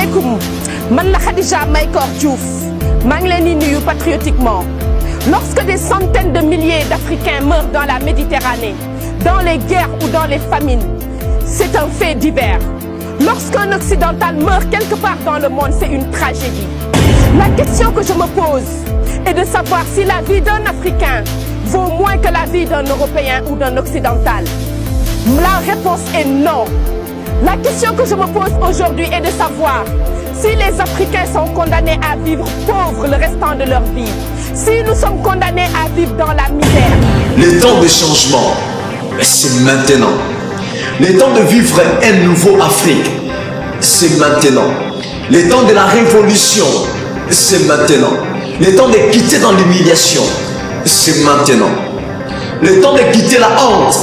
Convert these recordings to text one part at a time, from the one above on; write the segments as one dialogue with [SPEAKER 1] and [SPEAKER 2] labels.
[SPEAKER 1] alaikum. Man la Khadija Maïkor Diouf. Mangleni nuyu patriotiquement. Lorsque des centaines de milliers d'Africains meurent dans la Méditerranée, dans les guerres ou dans les famines, c'est un fait divers. Lorsqu'un occidental meurt quelque part dans le monde, c'est une tragédie. La question que je me pose est de savoir si la vie d'un Africain vaut moins que la vie d'un Européen ou d'un occidental. La réponse est non. La question que je me pose aujourd'hui est de savoir si les Africains sont condamnés à vivre pauvres le restant de leur vie, si nous sommes condamnés à vivre dans la misère.
[SPEAKER 2] Le temps de changement, c'est maintenant. Le temps de vivre un nouveau Afrique, c'est maintenant. Le temps de la révolution, c'est maintenant. Le temps de quitter dans l'humiliation, c'est maintenant. Le temps de quitter la honte,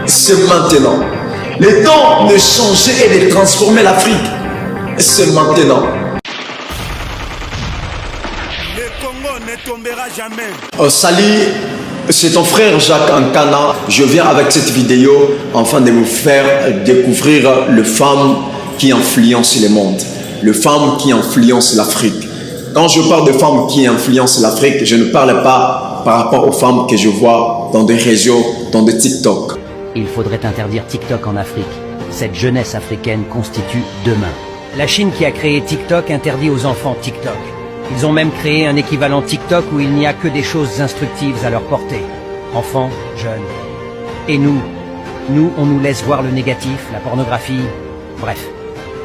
[SPEAKER 2] c'est maintenant. Le temps de changer et de transformer l'Afrique, c'est maintenant.
[SPEAKER 3] Le Congo ne tombera jamais.
[SPEAKER 2] Salut, c'est ton frère Jacques Ankana. Je viens avec cette vidéo afin de vous faire découvrir les femmes qui influencent le monde, les femmes qui influencent l'Afrique. Quand je parle de femmes qui influencent l'Afrique, je ne parle pas par rapport aux femmes que je vois dans des réseaux, dans des TikTok.
[SPEAKER 4] Il faudrait interdire TikTok en Afrique. Cette jeunesse africaine constitue demain. La Chine qui a créé TikTok interdit aux enfants TikTok. Ils ont même créé un équivalent TikTok où il n'y a que des choses instructives à leur portée. Enfants, jeunes. Et nous, on nous laisse voir le négatif, la pornographie, bref.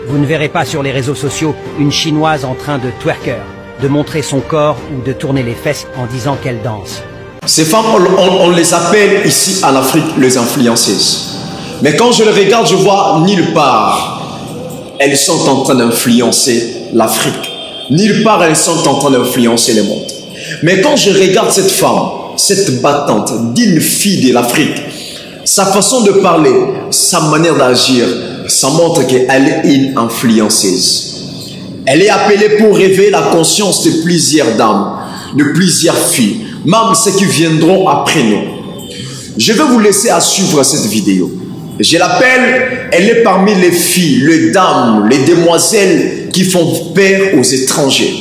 [SPEAKER 4] Vous ne verrez pas sur les réseaux sociaux une Chinoise en train de twerker, de montrer son corps ou de tourner les fesses en disant qu'elle danse.
[SPEAKER 2] Ces femmes, on les appelle ici en Afrique les influenceuses. Mais quand je les regarde, je vois nulle part elles sont en train d'influencer l'Afrique. Nulle part elles sont en train d'influencer le monde. Mais quand je regarde cette femme, cette battante, digne fille de l'Afrique, sa façon de parler, sa manière d'agir, ça montre qu'elle est une influenceuse. Elle est appelée pour réveiller la conscience de plusieurs dames, de plusieurs filles, même ceux qui viendront après nous. Je vais vous laisser à suivre cette vidéo. Je l'appelle, elle est parmi les filles, les dames, les demoiselles qui font peur aux étrangers.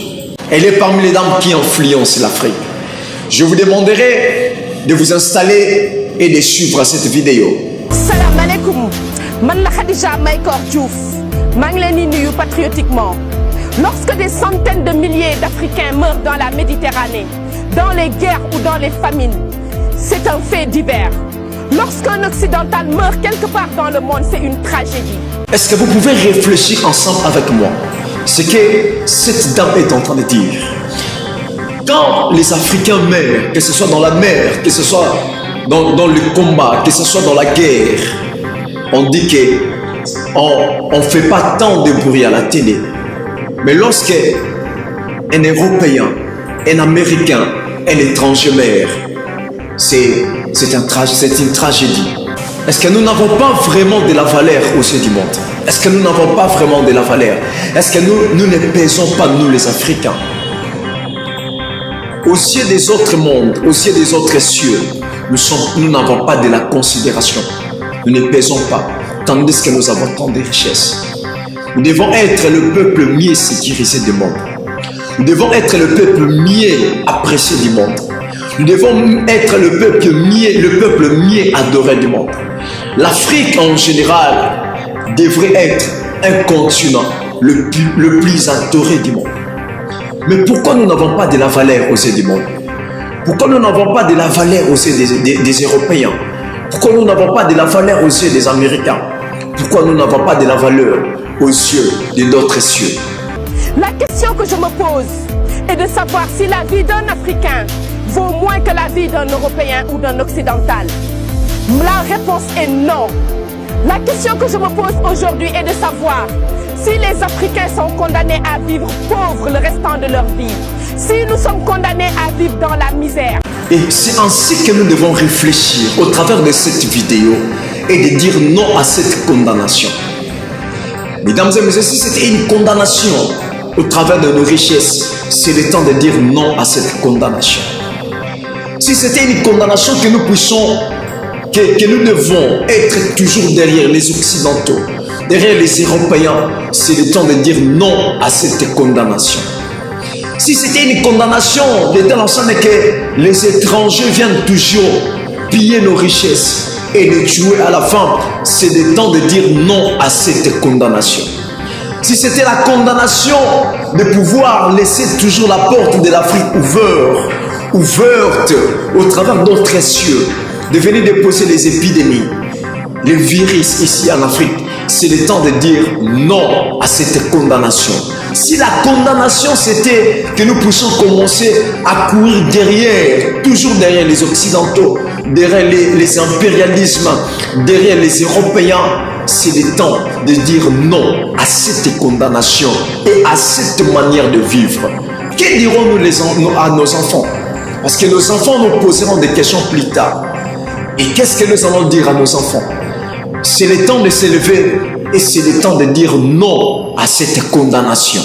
[SPEAKER 2] Elle est parmi les dames qui influencent l'Afrique. Je vous demanderai de vous installer et de suivre cette vidéo.
[SPEAKER 1] Salam alaikum. Man la Khadija Maïkor Diouf. Mangleni nuyu patriotiquement. Lorsque des centaines de milliers d'Africains meurent dans la Méditerranée, dans les guerres ou dans les famines, c'est un fait divers. Lorsqu'un occidental meurt quelque part dans le monde, c'est une tragédie.
[SPEAKER 2] Est-ce que vous pouvez réfléchir ensemble avec moi ce que cette dame est en train de dire? Quand les Africains meurent, que ce soit dans la mer, que ce soit dans le combat, que ce soit dans la guerre, on dit qu'on ne fait pas tant de bruit à la télé. Mais lorsque un Européen, un Américain, un étranger meurt, c'est une tragédie. Est-ce que nous n'avons pas vraiment de la valeur aux yeux du monde? Est-ce que nous n'avons pas vraiment de la valeur? Est-ce que nous ne pesons pas, nous les Africains? Aux yeux des autres mondes, aux yeux des autres cieux, nous n'avons pas de la considération. Nous ne pesons pas, tandis que nous avons tant de richesses. Nous devons être le peuple mieux sécurisé du monde. Nous devons être le peuple mieux apprécié du monde. Nous devons être le peuple mieux adoré du monde. L'Afrique en général devrait être un continent le plus adoré du monde. Mais pourquoi nous n'avons pas de la valeur aux yeux du monde? Pourquoi nous n'avons pas de la valeur aux yeux des Européens? Pourquoi nous n'avons pas de la valeur aux yeux des Américains? Pourquoi nous n'avons pas de la valeur aux yeux de d'autres cieux?
[SPEAKER 1] La question que je me pose est de savoir si la vie d'un Africain vaut moins que la vie d'un Européen ou d'un Occidental. La réponse est non. La question que je me pose aujourd'hui est de savoir si les Africains sont condamnés à vivre pauvres le restant de leur vie, si nous sommes condamnés à vivre dans la misère.
[SPEAKER 2] Et c'est ainsi que nous devons réfléchir au travers de cette vidéo et de dire non à cette condamnation. Mesdames et messieurs, si c'était une condamnation au travers de nos richesses, c'est le temps de dire non à cette condamnation. Si c'était une condamnation que nous puissions que nous devons être toujours derrière les Occidentaux, derrière les Européens, c'est le temps de dire non à cette condamnation. Si c'était une condamnation de telle ensemble que les étrangers viennent toujours piller nos richesses et les tuer à la fin, c'est le temps de dire non à cette condamnation. Si c'était la condamnation de pouvoir laisser toujours la porte de l'Afrique ouverte au travers d'autres cieux, de venir déposer les épidémies, les virus ici en Afrique, c'est le temps de dire non à cette condamnation. Si la condamnation c'était que nous puissions commencer à courir derrière, toujours derrière les Occidentaux, derrière les impérialismes, derrière les Européens, c'est le temps de dire non à cette condamnation et à cette manière de vivre. Que dirons-nous à nos enfants? Parce que nos enfants nous poseront des questions plus tard. Et qu'est-ce que nous allons dire à nos enfants? C'est le temps de s'élever et c'est le temps de dire non à cette condamnation.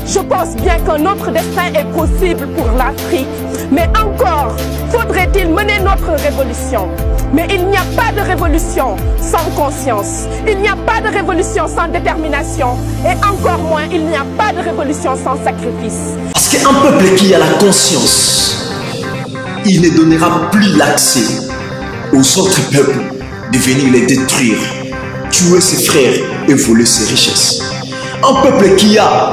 [SPEAKER 1] Je pense bien qu'un autre destin est possible pour l'Afrique. Mais encore, faudrait-il mener notre révolution. Mais il n'y a pas de révolution sans conscience. Il n'y a pas de révolution sans détermination. Et encore moins, il n'y a pas de révolution sans sacrifice.
[SPEAKER 2] Parce qu'un peuple qui a la conscience, il ne donnera plus l'accès aux autres peuples de venir les détruire, tuer ses frères et voler ses richesses. Un peuple qui a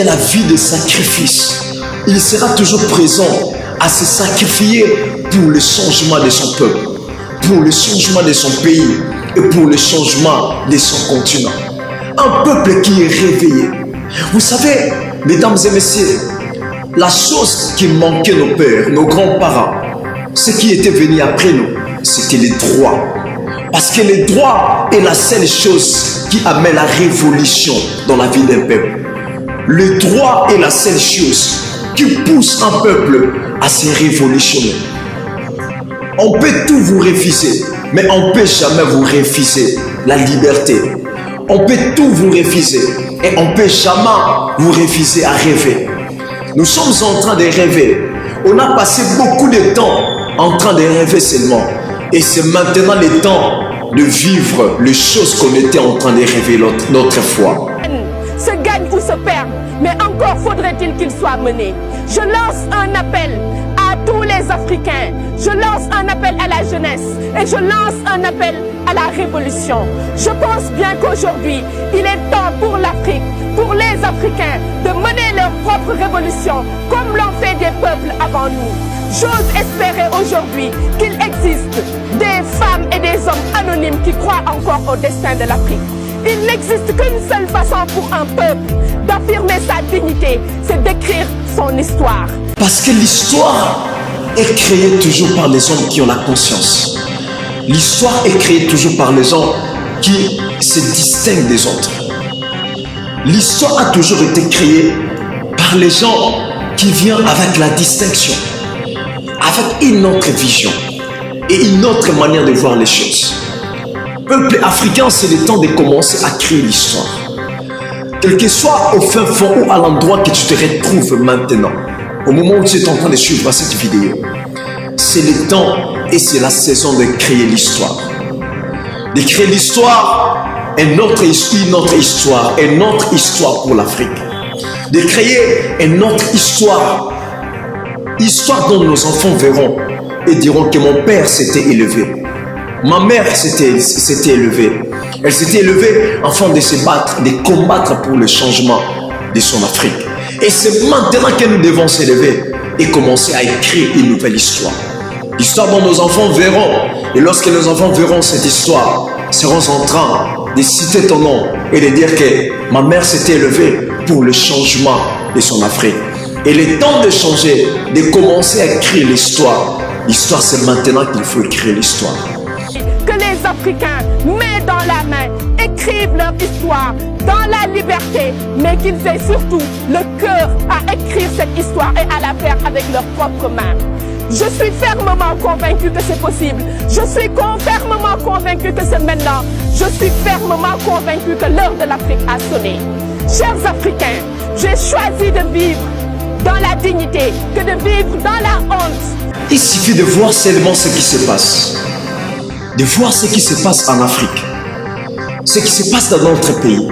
[SPEAKER 2] la vie de sacrifice, il sera toujours présent à se sacrifier pour le changement de son peuple, pour le changement de son pays et pour le changement de son continent. Un peuple qui est réveillé. Vous savez, mesdames et messieurs, la chose qui manquait nos pères, nos grands-parents, ce qui était venu après nous, c'était les droits. Parce que les droits est la seule chose qui amène la révolution dans la vie d'un peuple. Le droit est la seule chose qui pousse un peuple à se révolutionner. On peut tout vous refuser, mais on ne peut jamais vous refuser la liberté. On peut tout vous refuser et on ne peut jamais vous refuser à rêver. Nous sommes en train de rêver. On a passé beaucoup de temps en train de rêver seulement. Et c'est maintenant le temps de vivre les choses qu'on était en train de rêver l'autre fois.
[SPEAKER 1] Se gagne ou se perd, mais encore faudrait-il qu'il soit mené. Je lance un appel à tous les Africains. Je lance un appel à la jeunesse et je lance un appel à la révolution. Je pense bien qu'aujourd'hui, il est temps pour l'Afrique, pour les Africains, de mener leur propre révolution comme l'ont fait des peuples avant nous. J'ose espérer aujourd'hui qu'il existe des femmes et des hommes anonymes qui croient encore au destin de l'Afrique. Il n'existe qu'une seule façon pour un peuple d'affirmer sa dignité, c'est d'écrire son histoire.
[SPEAKER 2] Parce que l'histoire est créée toujours par les hommes qui ont la conscience. L'histoire est créée toujours par les gens qui se distinguent des autres. L'histoire a toujours été créée par les gens qui viennent avec la distinction, avec une autre vision et une autre manière de voir les choses. Peuple africain, c'est le temps de commencer à créer l'histoire. Quel que soit au fin fond ou à l'endroit que tu te retrouves maintenant, au moment où tu es en train de suivre cette vidéo, c'est le temps et c'est la saison de créer l'histoire. De créer l'histoire, une autre histoire pour l'Afrique. De créer une autre histoire dont nos enfants verront et diront que mon père s'était élevé. Ma mère s'était élevée. Elle s'était élevée afin de se battre, de combattre pour le changement de son Afrique. Et c'est maintenant que nous devons s'élever et commencer à écrire une nouvelle histoire. L'histoire dont nos enfants verront. Et lorsque nos enfants verront cette histoire, seront en train de citer ton nom et de dire que ma mère s'était élevée pour le changement de son Afrique. Et le temps de changer, de commencer à écrire l'histoire. L'histoire, c'est maintenant qu'il faut écrire l'histoire.
[SPEAKER 1] Que les Africains, main dans la main, écrivent leur histoire dans la liberté, mais qu'ils aient surtout le cœur à écrire cette histoire et à la faire avec leurs propres mains. Je suis fermement convaincu que c'est possible. Je suis fermement convaincu que c'est maintenant. Je suis fermement convaincu que l'heure de l'Afrique a sonné. Chers Africains, j'ai choisi de vivre dans la dignité que de vivre dans la honte.
[SPEAKER 2] Il suffit de voir seulement ce qui se passe. de voir ce qui se passe en Afrique, ce qui se passe dans notre pays,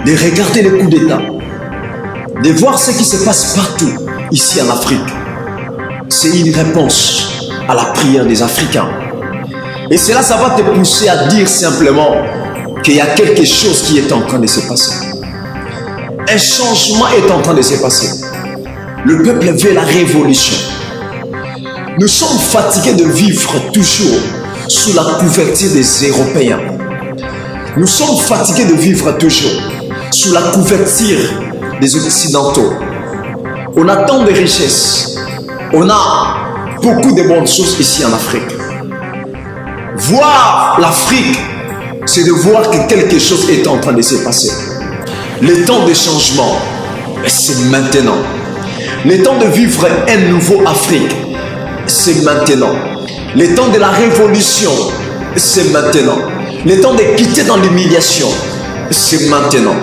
[SPEAKER 2] de regarder les coups d'État, de voir ce qui se passe partout ici en Afrique. C'est une réponse à la prière des Africains. Et cela, ça va te pousser à dire simplement qu'il y a quelque chose qui est en train de se passer. Un changement est en train de se passer. Le peuple veut la révolution. Nous sommes fatigués de vivre toujours sous la couverture des Européens. Nous sommes fatigués de vivre toujours sous la couverture des Occidentaux. On a tant de richesses. On a beaucoup de bonnes choses ici en Afrique. Voir l'Afrique, c'est de voir que quelque chose est en train de se passer. Le temps de changement, c'est maintenant. Le temps de vivre un nouveau Afrique, c'est maintenant. Le temps de la révolution, c'est maintenant. Le temps de quitter dans l'humiliation, c'est maintenant.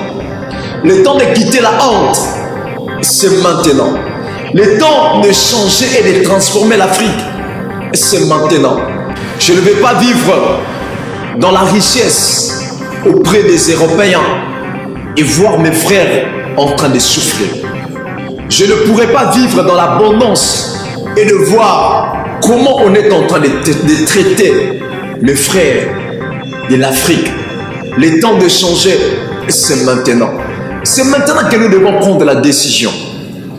[SPEAKER 2] Le temps de quitter la honte, c'est maintenant. Le temps de changer et de transformer l'Afrique, c'est maintenant. Je ne vais pas vivre dans la richesse auprès des Européens et voir mes frères en train de souffrir. Je ne pourrai pas vivre dans l'abondance et de voir comment on est en train de traiter mes frères de l'Afrique. Le temps de changer, c'est maintenant. C'est maintenant que nous devons prendre la décision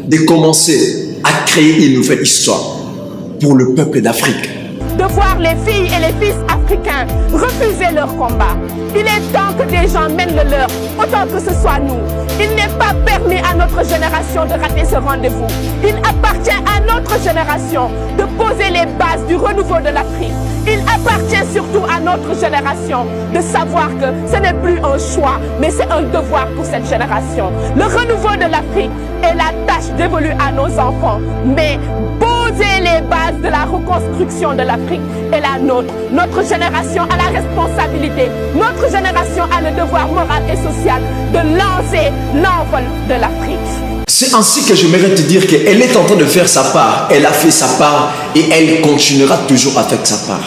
[SPEAKER 2] de commencer à créer une nouvelle histoire pour le peuple d'Afrique.
[SPEAKER 1] De voir les filles et les fils africains refuser leur combat. Il est temps que des gens mènent le leur, autant que ce soit nous. Il n'est pas permis à notre génération de rater ce rendez-vous. Il appartient à notre génération de poser les bases du renouveau de l'Afrique. Il appartient surtout à notre génération de savoir que ce n'est plus un choix, mais c'est un devoir pour cette génération. Le renouveau de l'Afrique est la tâche dévolue à nos enfants, mais poser les bases de la reconstruction de l'Afrique est la nôtre. Notre génération a la responsabilité, notre génération a le devoir moral et social de lancer l'envol de l'Afrique.
[SPEAKER 2] C'est ainsi que j'aimerais te dire qu'elle est en train de faire sa part. Elle a fait sa part et elle continuera toujours à faire sa part.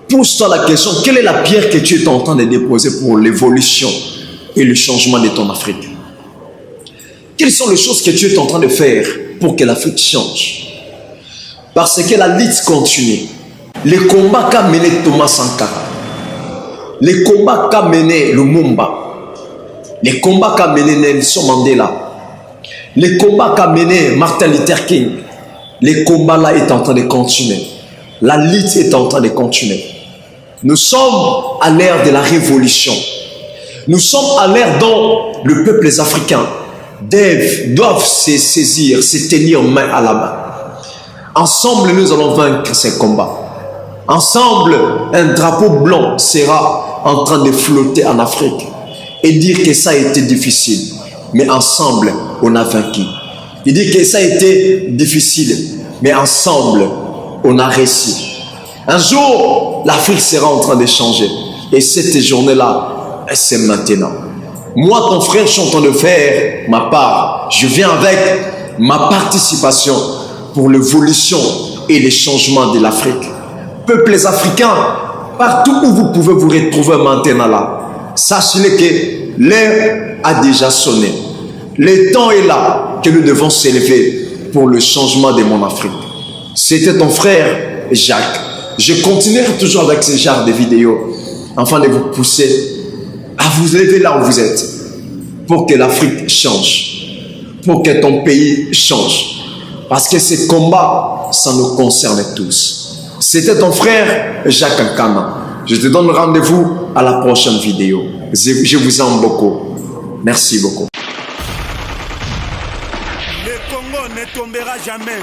[SPEAKER 2] Pose-toi la question, quelle est la pierre que tu es en train de déposer pour l'évolution et le changement de ton Afrique? Quelles sont les choses que tu es en train de faire pour que l'Afrique change? Parce que la lutte continue. Les combats qu'a mené Thomas Sankara, les combats qu'a mené Lumumba, les combats qu'a mené Nelson Mandela, les combats qu'a mené Martin Luther King, les combats là est en train de continuer. La lutte est en train de continuer. Nous sommes à l'ère de la révolution. Nous sommes à l'ère dont le peuple africain doivent se saisir, se tenir main à la main. Ensemble, nous allons vaincre ces combats. Ensemble, un drapeau blanc sera en train de flotter en Afrique et dire que ça a été difficile. Mais ensemble, on a vaincu. Il dit que ça a été difficile, mais ensemble, on a réussi. Un jour, l'Afrique sera en train de changer. Et cette journée-là, c'est maintenant. Moi, ton frère, je suis en train de faire ma part. Je viens avec ma participation pour l'évolution et les changements de l'Afrique. Peuples africains, partout où vous pouvez vous retrouver maintenant là, sachez que l'heure a déjà sonné. Le temps est là que nous devons s'élever pour le changement de mon Afrique. C'était ton frère Jacques. Je continuerai toujours avec ce genre de vidéos afin de vous pousser à vous lever là où vous êtes pour que l'Afrique change, pour que ton pays change. Parce que ce combat, ça nous concerne tous. C'était ton frère Jacques Nkana. Je te donne rendez-vous à la prochaine vidéo. Je vous aime beaucoup. Merci beaucoup.
[SPEAKER 3] Le Congo ne tombera jamais.